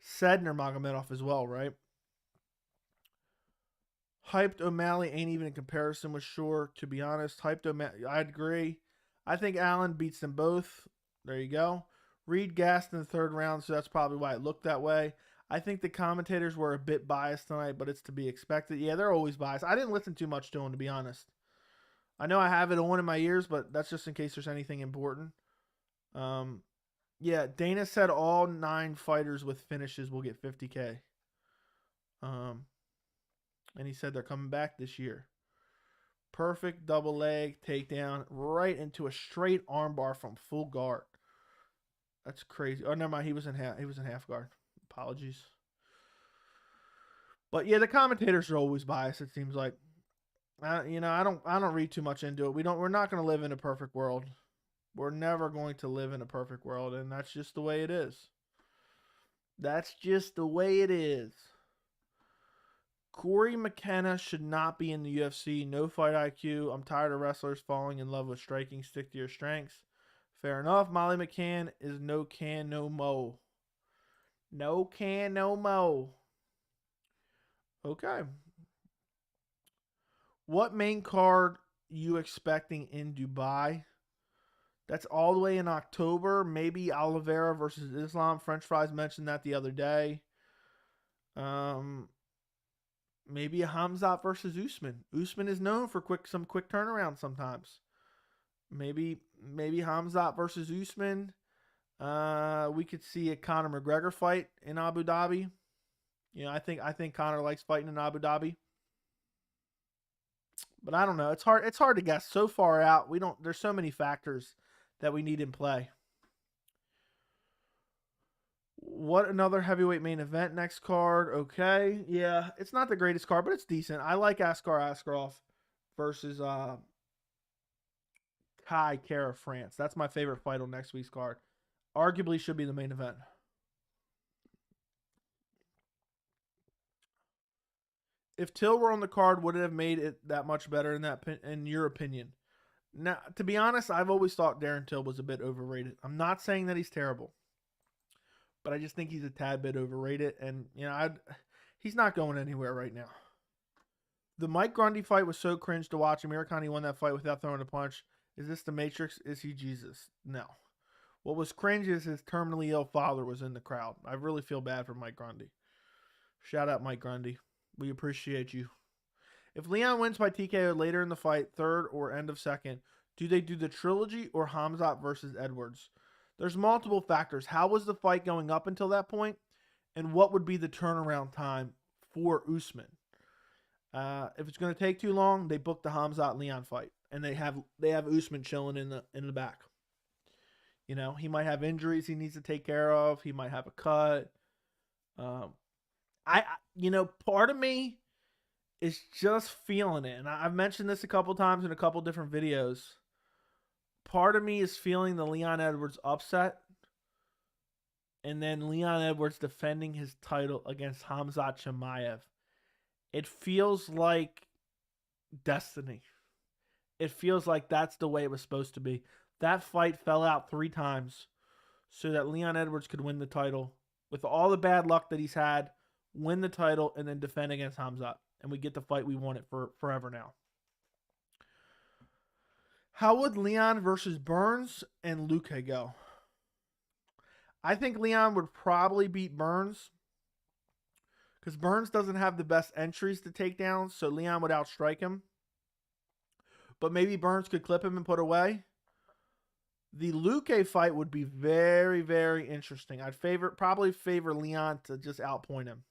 Speaker 1: Sedner Magomedov as well, right? Hyped O'Malley ain't even in comparison with Shore, to be honest. Hyped O'Malley, I'd agree. I think Allen beats them both. There you go. Reed gassed in the third round, so that's probably why it looked that way. I think the commentators were a bit biased tonight, but it's to be expected. Yeah, they're always biased. I didn't listen too much to them, to be honest. I know I have it on in my ears, but that's just in case there's anything important. Yeah, Dana said all 9 fighters with finishes will get $50K. And he said they're coming back this year. Perfect double leg takedown right into a straight armbar from full guard. That's crazy. Oh, never mind. He was in half guard. Apologies. But yeah, the commentators are always biased. It seems like. I don't read too much into it. We're not going to live in a perfect world. We're never going to live in a perfect world, and that's just the way it is. That's just the way it is. Cory McKenna should not be in the UFC. No fight IQ. I'm tired of wrestlers falling in love with striking. Stick to your strengths. Fair enough. Molly McCann is no can, no mo. No can, no mo. Okay. What main card you expecting in Dubai? That's all the way in October. Maybe Oliveira versus Islam. French Fries mentioned that the other day. Maybe a Hamzat versus Usman. Usman is known for some quick turnaround sometimes. Maybe Hamzat versus Usman. We could see a Conor McGregor fight in Abu Dhabi. You know, I think Conor likes fighting in Abu Dhabi. But I don't know. It's hard to guess. So far out, there's so many factors that we need in play. What another heavyweight main event next card? Okay. Yeah, it's not the greatest card, but it's decent. I like Askar Askarov versus Kai Kara France. That's my favorite fight on next week's card. Arguably should be the main event. If Till were on the card, would it have made it that much better in your opinion? Now, to be honest, I've always thought Darren Till was a bit overrated. I'm not saying that he's terrible, but I just think he's a tad bit overrated, and he's not going anywhere right now. The Mike Grundy fight was so cringe to watch. Amirkhani won that fight without throwing a punch. Is this the Matrix? Is he Jesus? No. What was cringe is his terminally ill father was in the crowd. I really feel bad for Mike Grundy. Shout out Mike Grundy. We appreciate you. If Leon wins by TKO later in the fight, third or end of second, do they do the trilogy or Hamzat versus Edwards? There's multiple factors. How was the fight going up until that point? And what would be the turnaround time for Usman? If it's going to take too long, they book the Hamzat Leon fight, and they have Usman chilling in the back. You know, he might have injuries he needs to take care of. He might have a cut. Part of me is just feeling it, and I've mentioned this a couple times in a couple different videos. Part of me is feeling the Leon Edwards upset, and then Leon Edwards defending his title against Hamzat Chimaev. It feels like destiny. It feels like that's the way it was supposed to be. That fight fell out 3 times so that Leon Edwards could win the title with all the bad luck that he's had, win the title, and then defend against Khamzat. And we get the fight we wanted for forever now. How would Leon versus Burns and Luque go? I think Leon would probably beat Burns because Burns doesn't have the best entries to take down, so Leon would outstrike him. But maybe Burns could clip him and put away. The Luque fight would be very, very interesting. I'd probably favor Leon to just outpoint him.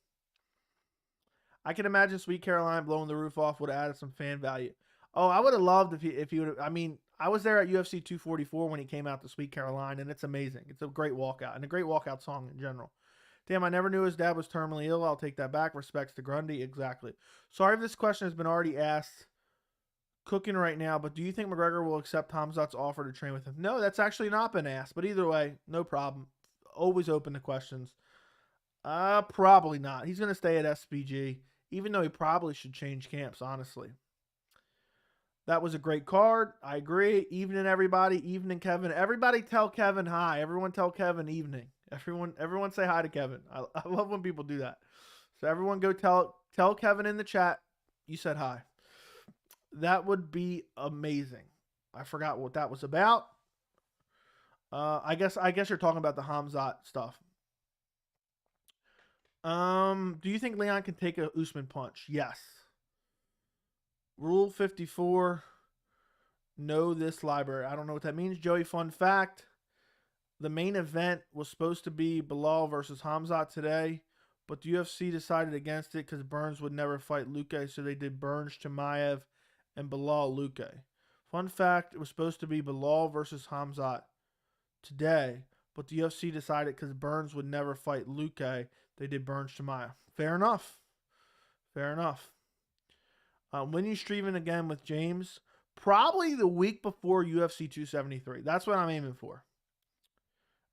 Speaker 1: I can imagine Sweet Caroline blowing the roof off would have added some fan value. Oh, I would have loved if he would have. I mean, I was there at UFC 244 when he came out to Sweet Caroline, and it's amazing. It's a great walkout and a great walkout song in general. Damn, I never knew his dad was terminally ill. I'll take that back. Respects to Grundy. Exactly. Sorry if this question has been already asked. Cooking right now, but do you think McGregor will accept Khamzat's offer to train with him? No, that's actually not been asked, but either way, no problem. Always open to questions. Probably not. He's going to stay at SBG, even though he probably should change camps, honestly. That was a great card. I agree. Evening, everybody. Evening, Kevin. Everybody tell Kevin hi. Everyone tell Kevin evening. Everyone say hi to Kevin. I love when people do that. So everyone go tell Kevin in the chat you said hi. That would be amazing. I forgot what that was about. I guess you're talking about the Khamzat stuff. Do you think Leon can take a Usman punch? Yes. Rule 54. Know this library. I don't know what that means. Joey, fun fact. The main event was supposed to be Bilal versus Khamzat today, but the UFC decided against it because Burns would never fight Luque, so they did Burns, Chimaev, and Bilal Luque. Fun fact, it was supposed to be Bilal versus Khamzat today, but the UFC decided because Burns would never fight Luque, they did Burns Chimaev. Fair enough. Fair enough. When you streaming again with James? Probably the week before UFC 273. That's what I'm aiming for.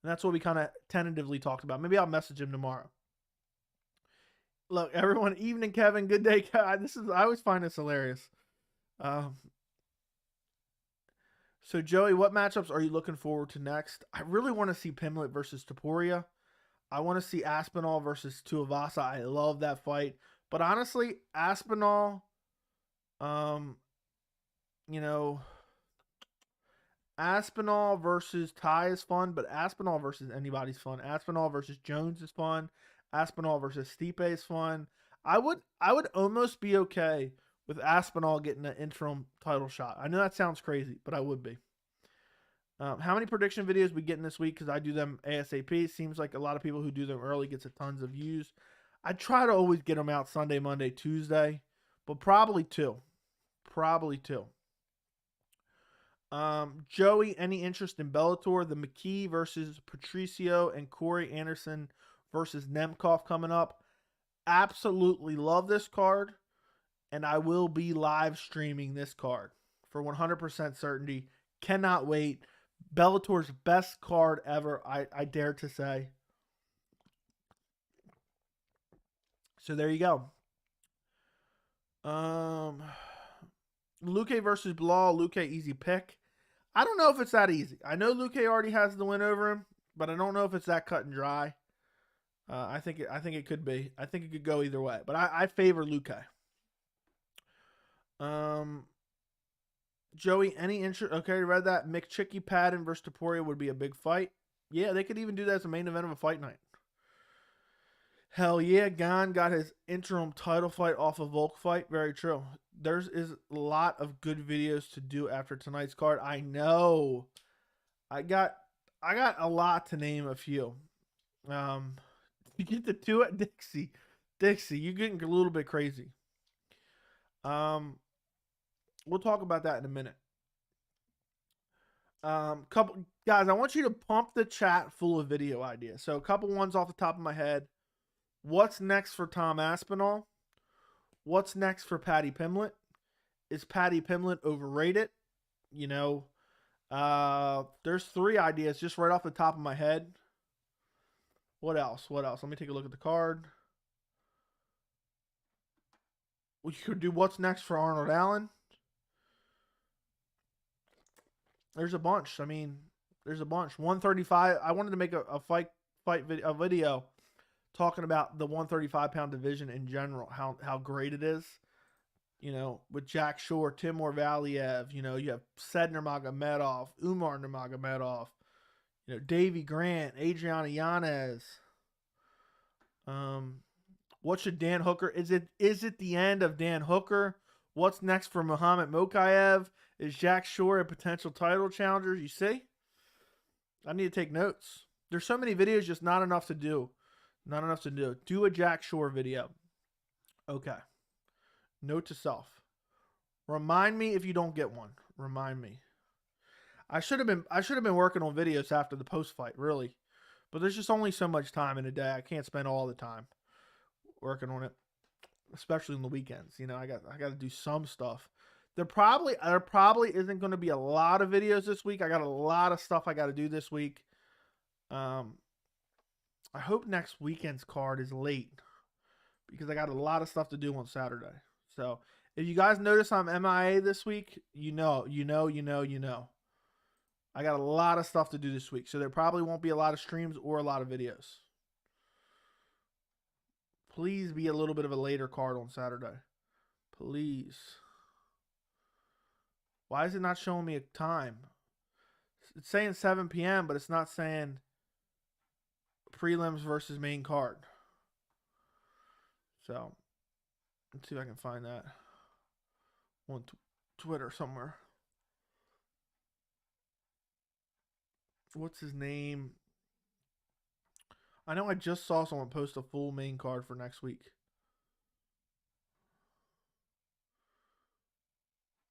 Speaker 1: And that's what we kind of tentatively talked about. Maybe I'll message him tomorrow. Look, everyone, evening, Kevin. Good day, Kevin. I always find this hilarious. So, Joey, what matchups are you looking forward to next? I really want to see Pimblett versus Topuria. I want to see Aspinall versus Tuivasa. I love that fight. But honestly, Aspinall, Aspinall versus Ty is fun, but Aspinall versus anybody's fun. Aspinall versus Jones is fun. Aspinall versus Stipe is fun. I would almost be okay with Aspinall getting an interim title shot. I know that sounds crazy, but I would be. How many prediction videos we getting this week? Because I do them ASAP. Seems like a lot of people who do them early gets a tons of views. I try to always get them out Sunday, Monday, Tuesday, but probably 2. Probably 2. Joey, any interest in Bellator? The McKee versus Patricio and Cory Anderson versus Nemkov coming up. Absolutely love this card. And I will be live streaming this card for 100% certainty. Cannot wait. Bellator's best card ever, I dare to say. So there you go. Luque versus Bilal. Luque, easy pick. I don't know if it's that easy. I know Luque already has the win over him, but I don't know if it's that cut and dry. I think it could be. I think it could go either way, but I favor Luque. Joey, any interest? Okay, read that. McChicky Padden versus Topuria would be a big fight. Yeah, they could even do that as a main event of a fight night. Hell yeah, Gunnar got his interim title fight off a Volk fight. Very true. There's a lot of good videos to do after tonight's card. I know. I got a lot to name a few. You get the 2 at Dixie. You're getting a little bit crazy. We'll talk about that in a minute. Couple guys, I want you to pump the chat full of video ideas. So a couple ones off the top of my head. What's next for Tom Aspinall? What's next for Paddy Pimblett? Is Paddy Pimblett overrated? There's 3 ideas just right off the top of my head. What else? Let me take a look at the card. We could do what's next for Arnold Allen. There's a bunch. I mean, there's a bunch. 135. I wanted to make a video talking about the 135-pound division in general, how great it is. You know, with Jack Shore, Timur Valiev, you know, you have Sedner Magomedov, Umar Nurmagomedov, you know, Davey Grant, Adriana Yanez. What should Dan Hooker? Is it the end of Dan Hooker? What's next for Muhammad Mokaev? Is Jack Shore a potential title challenger? You see? I need to take notes. There's so many videos, just not enough to do. Not enough to do. Do a Jack Shore video. Okay. Note to self. Remind me if you don't get one. Remind me. I should have been working on videos after the post fight, really. But there's just only so much time in a day. I can't spend all the time working on it, especially on the weekends. You know, I got to do some stuff. There probably isn't going to be a lot of videos this week. I got a lot of stuff I got to do this week. I hope next weekend's card is late because I got a lot of stuff to do on Saturday. So if you guys notice I'm MIA this week, you know. I got a lot of stuff to do this week, so there probably won't be a lot of streams or a lot of videos. Please be a little bit of a later card on Saturday. Please. Why is it not showing me a time? It's saying 7 p.m., but it's not saying prelims versus main card. So, let's see if I can find that on Twitter somewhere. What's his name? I know I just saw someone post a full main card for next week.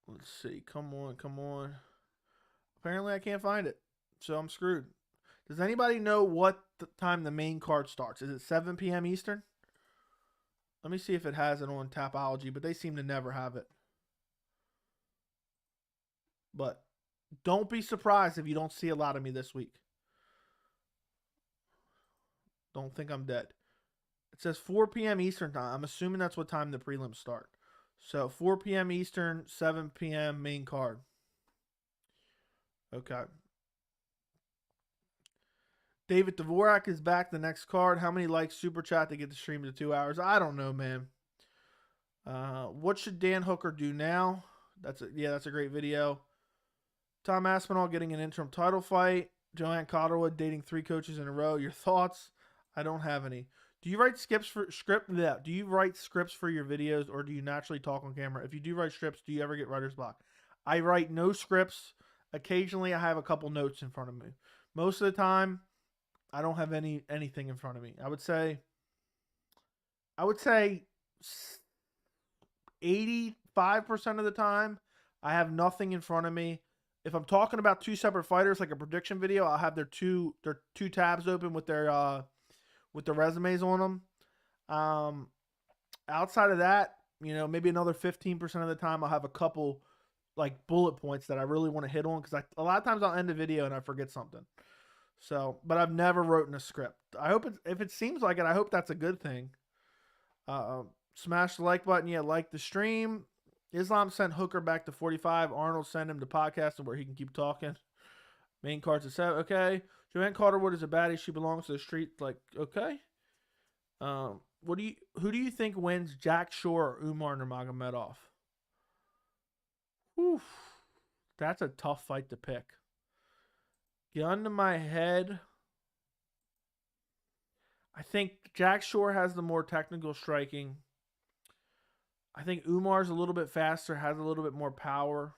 Speaker 1: Let's see. Come on. Apparently I can't find it, so I'm screwed. Does anybody know what time the main card starts? Is it 7 p.m. Eastern? Let me see if it has it on Tapology, but they seem to never have it. But don't be surprised if you don't see a lot of me this week. Don't think I'm dead. It says 4 p.m. Eastern time. I'm assuming that's what time the prelims start. So 4 p.m. Eastern, 7 p.m. main card. Okay. David Dvorak is back the next card. How many likes super chat to get the stream to 2 hours? I don't know, man. What should Dan Hooker do now? That's a great video. Tom Aspinall getting an interim title fight. Joanne Calderwood dating 3 coaches in a row. Your thoughts? I don't have any. Do you write scripts for your videos, or do you naturally talk on camera? If you do write scripts, do you ever get writer's block? I write no scripts. Occasionally, I have a couple notes in front of me. Most of the time, I don't have anything in front of me. I would say 85% of the time, I have nothing in front of me. If I'm talking about 2 separate fighters, like a prediction video, I'll have their two tabs open with their resumes on them. Outside of that, you know, maybe another 15% of the time, I'll have a couple like bullet points that I really want to hit on, because a lot of times I'll end the video and I forget something. So, but I've never written a script. I hope if it seems like it, I hope that's a good thing. Smash the like button. Yeah, like the stream. Islam sent Hooker back to 45. Arnold sent him to podcasting where he can keep talking. Main cards at 7. Okay. Joanne Calderwood is a baddie. She belongs to the street. Like, okay. Who do you think wins, Jack Shore or Umar Nurmagomedov? Whew. That's a tough fight to pick. Gun to my head, I think Jack Shore has the more technical striking. I think Umar's a little bit faster, has a little bit more power.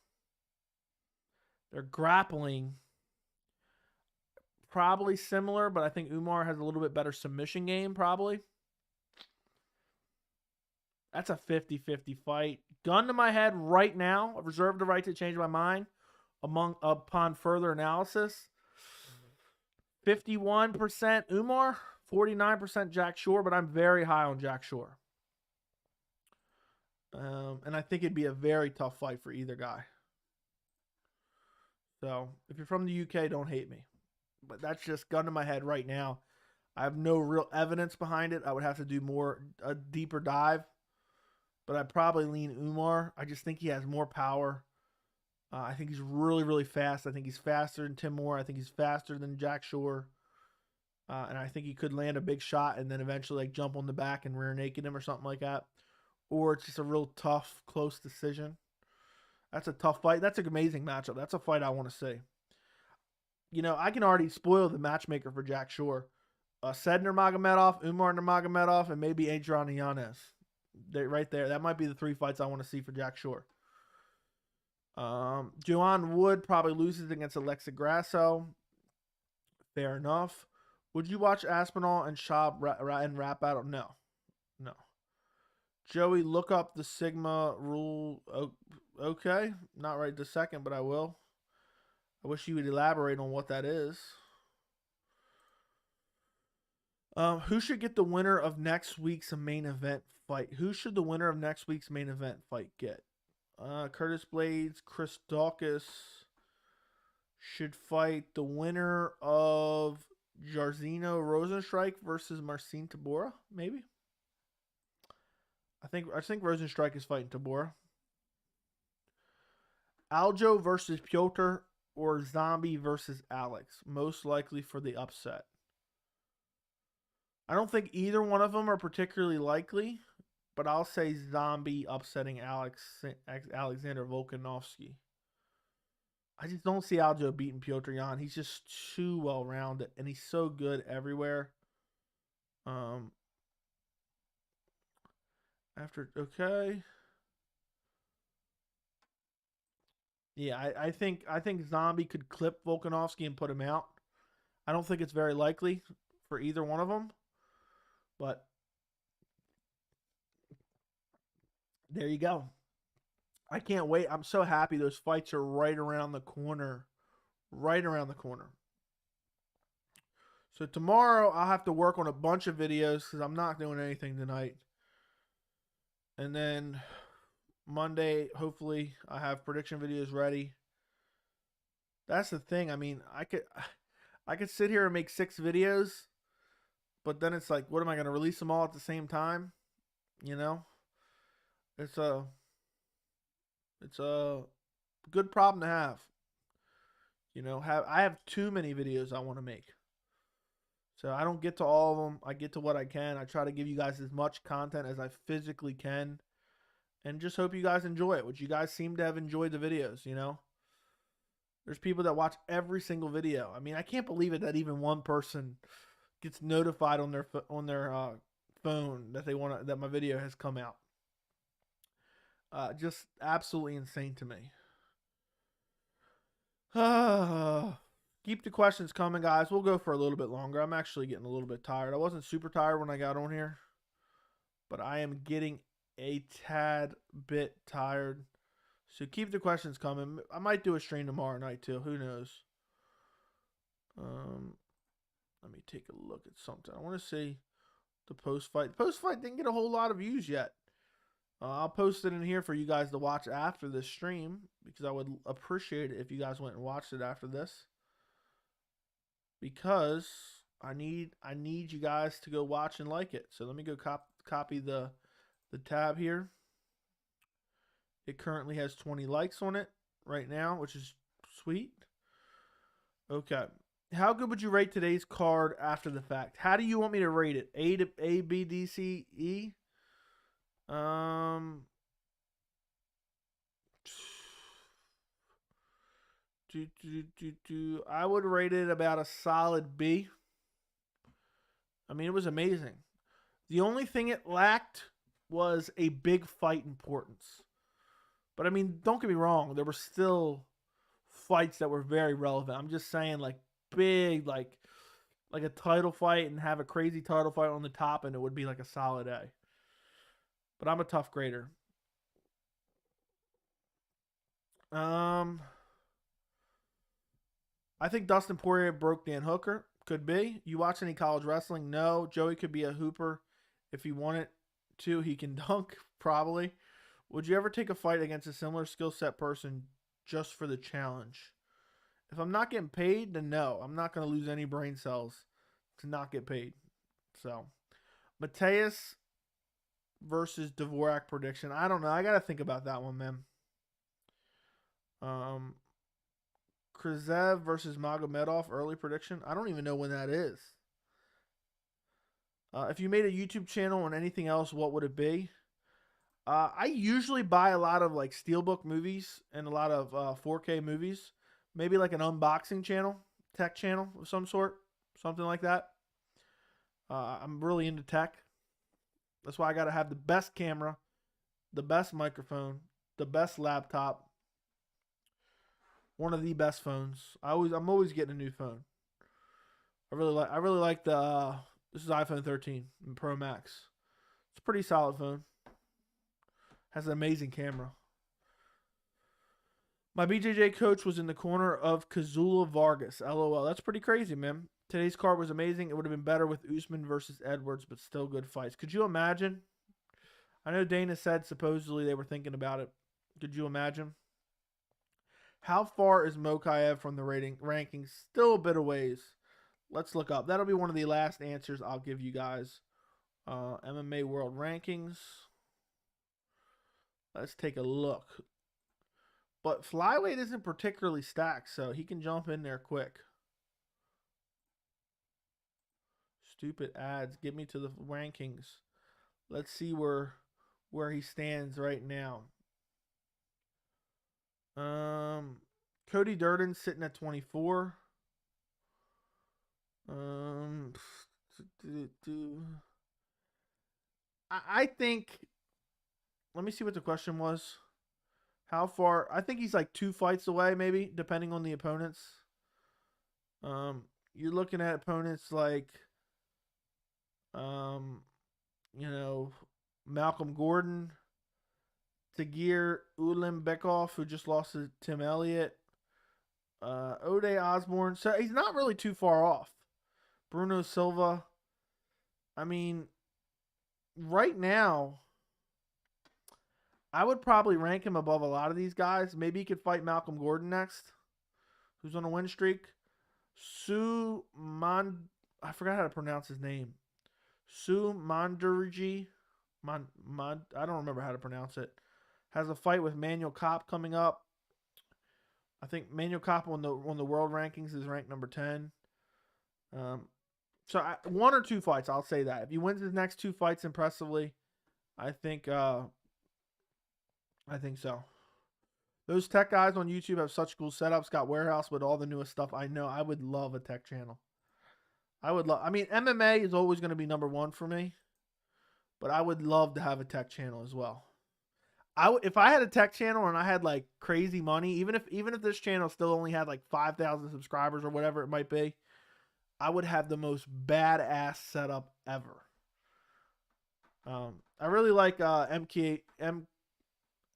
Speaker 1: Their grappling, probably similar, but I think Umar has a little bit better submission game, probably. That's a 50-50 fight. Gun to my head right now. I reserve the right to change my mind upon further analysis. 51% Umar, 49% Jack Shore, but I'm very high on Jack Shore. And I think it'd be a very tough fight for either guy. So if you're from the UK, don't hate me. But that's just gun to my head right now. I have no real evidence behind it. I would have to do a deeper dive. But I'd probably lean Umar. I just think he has more power. I think he's really, really fast. I think he's faster than Timur. I think he's faster than Jack Shore. And I think he could land a big shot and then eventually like jump on the back and rear naked him or something like that. Or it's just a real tough, close decision. That's a tough fight. That's an amazing matchup. That's a fight I want to see. You know, I can already spoil the matchmaker for Jack Shore. Sedner Magomedov, Umar Nurmagomedov, and maybe Adrian Yanez. Right there. That might be the 3 fights I want to see for Jack Shore. Joanne Wood probably loses against Alexa Grasso. Fair enough. Would you watch Aspinall and Schaub and rap battle? No. No. Joey, look up the Sigma rule. Okay. Not right this second, but I will. I wish you would elaborate on what that is. Who should get the winner of next week's main event fight? Who should the winner of next week's main event fight get? Curtis Blades, Chris Dawkins should fight the winner of Jairzinho Rosenstrike versus Marcin Tybura, maybe. I think Rosenstrike is fighting Tybura. Aljo versus Piotr or Zombie versus Alex, most likely for the upset. I don't think either one of them are particularly likely, but I'll say Zombie upsetting Alexander Volkanovski. I just don't see Aljo beating Piotr Jan. He's just too well-rounded, and he's so good everywhere. Okay. Yeah, I think Zombie could clip Volkanovski and put him out. I don't think it's very likely for either one of them, but there you go. I can't wait. I'm so happy those fights are right around the corner. Right around the corner. So tomorrow I'll have to work on a bunch of videos because I'm not doing anything tonight. And then Monday, hopefully, I have prediction videos ready. That's the thing. I mean, I could sit here and make 6 videos, but then it's like, what am I going to release them all at the same time? You know? It's a good problem to have. You know, I have too many videos I want to make. So I don't get to all of them. I get to what I can. I try to give you guys as much content as I physically can. And just hope you guys enjoy it, which you guys seem to have enjoyed the videos, you know. There's people that watch every single video. I mean, I can't believe it that even one person gets notified on their phone that my video has come out. Just absolutely insane to me. Keep the questions coming, guys. We'll go for a little bit longer. I'm actually getting a little bit tired. I wasn't super tired when I got on here, but I am getting a tad bit tired. So keep the questions coming. I might do a stream tomorrow night too. Who knows? Let me take a look at something. I want to see the post-fight. The post-fight didn't get a whole lot of views yet. I'll post it in here for you guys to watch after this stream because I would appreciate it if you guys went and watched it after this. Because I need you guys to go watch and like it. So let me go copy the tab here. It currently has 20 likes on it right now, which is sweet. Okay. How good would you rate today's card after the fact? How do you want me to rate it? A, B, D, C, E? I would rate it about a solid B. I mean, it was amazing. The only thing it lacked was a big fight importance. But I mean, don't get me wrong, there were still fights that were very relevant. I'm just saying, like, big, like a title fight and have a crazy title fight on the top, and it would be like a solid A. But I'm a tough grader. I think Dustin Poirier broke Dan Hooker. Could be. You watch any college wrestling? No. Joey could be a hooper if he wanted to. He can dunk, probably. Would you ever take a fight against a similar skill set person just for the challenge? If I'm not getting paid, then no. I'm not going to lose any brain cells to not get paid. So, Mateus versus Dvorak prediction. I don't know. I got to think about that one, man. Um, Krylov versus Magomedov, early prediction. I don't even know when that is. If you made a YouTube channel and anything else, what would it be? I usually buy a lot of like Steelbook movies and a lot of 4K movies. Maybe like an unboxing channel, tech channel of some sort, something like that. I'm really into tech. That's why I got to have the best camera, the best microphone, the best laptop, one of the best phones. I'm always getting a new phone. I really like the this is iPhone 13 Pro Max. It's a pretty solid phone. Has an amazing camera. My BJJ coach was in the corner of Kazula Vargas. LOL. That's pretty crazy, man. Today's card was amazing. It would have been better with Usman versus Edwards, but still good fights. Could you imagine? I know Dana said supposedly they were thinking about it. Could you imagine? How far is Mokaev from the rankings? Still a bit of ways. Let's look up. That'll be one of the last answers I'll give you guys. MMA World Rankings. Let's take a look. But flyweight isn't particularly stacked, so he can jump in there quick. Stupid ads. Get me to the rankings. Let's see where he stands right now. Cody Durden sitting at 24. I think, let me see what the question was. How far? I think he's like 2 fights away, maybe, depending on the opponents. You're looking at opponents like, you know, Malcolm Gordon, Tagir Ulanbekov, who just lost to Tim Elliott, Ode Osborne. So he's not really too far off. Bruno Silva. I mean, right now, I would probably rank him above a lot of these guys. Maybe he could fight Malcolm Gordon next, who's on a win streak. I forgot how to pronounce his name. Mandarji. I don't remember how to pronounce it. Has a fight with Manuel Kopp coming up. I think Manuel Kopp on the world rankings is ranked number 10. So 1 or 2 fights, I'll say that. If he wins his next 2 fights impressively, I think so. Those tech guys on YouTube have such cool setups. Got warehouse with all the newest stuff. I know. I would love a tech channel. I mean, MMA is always going to be number 1 for me, but I would love to have a tech channel as well. If I had a tech channel and I had like crazy money, even if this channel still only had like 5,000 subscribers or whatever it might be, I would have the most badass setup ever. I really like MKH.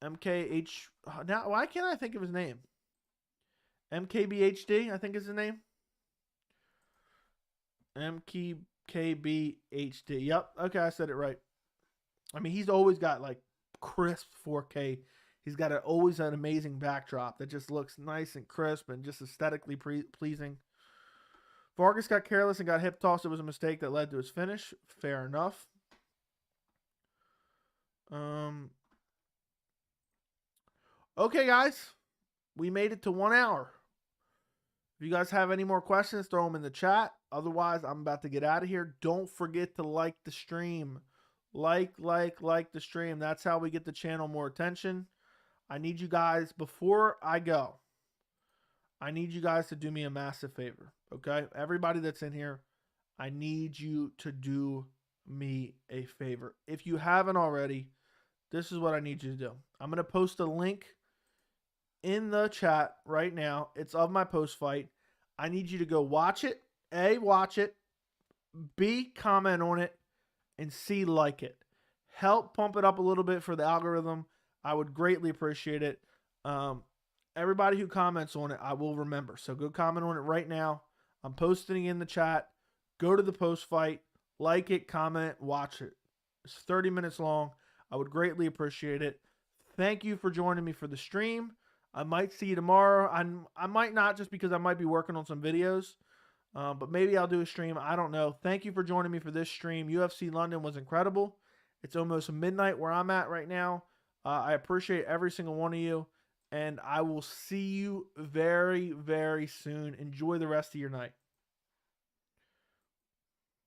Speaker 1: Now, why can't I think of his name? MKBHD, I think is his name. MKBHD. Yep. Okay, I said it right. I mean, he's always got like crisp 4K. He's got always an amazing backdrop that just looks nice and crisp and just aesthetically pleasing. Vargas got careless and got hip tossed. It was a mistake that led to his finish. Fair enough. Okay, guys. We made it to 1 hour. If you guys have any more questions, throw them in the chat. Otherwise, I'm about to get out of here. Don't forget to like the stream. Like the stream. That's how we get the channel more attention. I need you guys, before I go, I need you guys to do me a massive favor. Okay? Everybody that's in here, I need you to do me a favor. If you haven't already, this is what I need you to do. I'm going to post a link in the chat right now. It's of my post fight. I need you to go watch it. A, watch it. B, comment on it. And C, like it. Help pump it up a little bit for the algorithm. I would greatly appreciate it. Everybody who comments on it, I will remember. So go comment on it right now. I'm posting it in the chat. Go to the post fight. Like it, comment, watch it. It's 30 minutes long. I would greatly appreciate it. Thank you for joining me for the stream. I might see you tomorrow. I might not, just because I might be working on some videos. But maybe I'll do a stream. I don't know. Thank you for joining me for this stream. UFC London was incredible. It's almost midnight where I'm at right now. I appreciate every single one of you. And I will see you very, very soon. Enjoy the rest of your night.